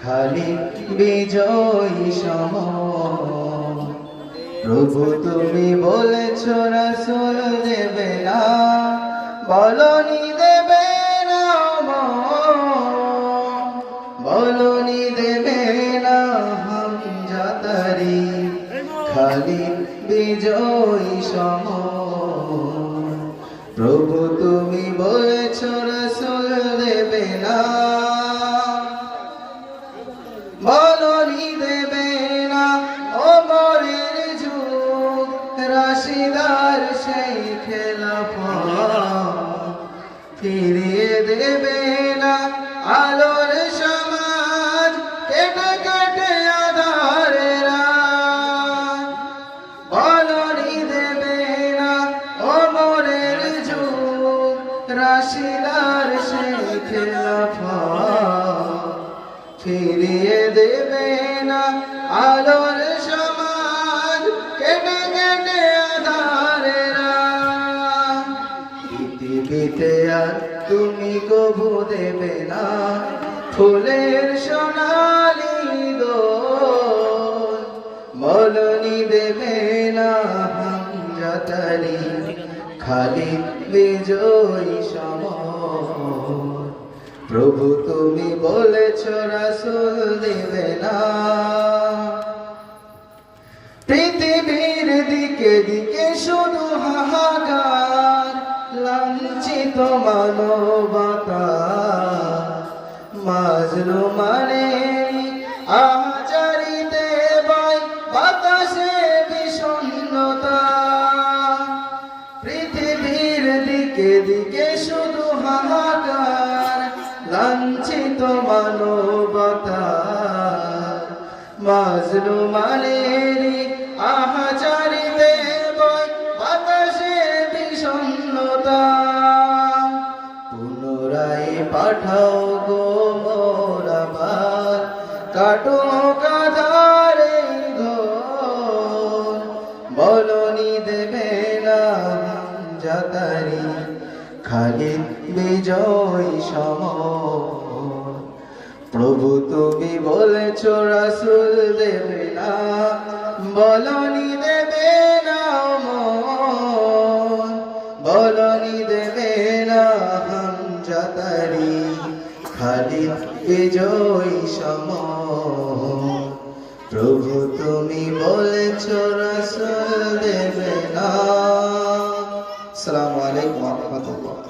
খালি বিজয়ী সম। প্রভু তুমি বলেছ রাসূল দেবে না, বলনি দেবে না, বলনি দেবে না হামজা তারি, খালি বিজয়ী সম। প্রভু তুমি বলেছ রাসূল দেবে না, বলনি দেবে না ওমরের যুগ, রাশিদার সেই খেলাফত ফিরিয়ে দেবে না আলোর সমাজ, কেটে কেটে আঁধারের রাত। বলনি দেবে না ওমরের যুগ, রাশিদার সেই খেলাফত ফিরিয়ে দেবে না আলোর সমাজ, কেটে কেটে আঁধারের রাত। পৃথিবীতে আর তুমি কবু দেবে না ফুলের সোনালি দোল, বলনি দেবে না হামজা তারি, খালি বিজয়ী সম। প্রভু তুমি বলেছ রাসূল দেবে না। পৃথিবীর দিকে দিকে শুধু হাহাকার, লাঞ্ছিত মানবতা, মাজলুমানের আহাজারিতে বয় বাতাসে বিষণ্ণতা। পৃথিবীর দিকে দিকে শুধু হাহাকার, লাঞ্ছিত মানবতা, মাজলুমানের আহাজারিতে বয় বাতাসে বিষণ্ণতা। পুনরায় পাঠাও গো মোর আবার, কাটো কাঁধার এই ঘোর, বলনি দেবে না হামজা তারি, খালি বিজয়ী সম। প্রভু তুমি বলেছ রাসূল দেবে না, বলনি দেবে না মন, বলনি দেবে না হামজা তারি, খালি বিজয়ী সম। প্রভু তুমি বলেছ রাসূল দেবে না। আসসালামু আলাইকুম ওয়া রাহমাতুল্লাহ।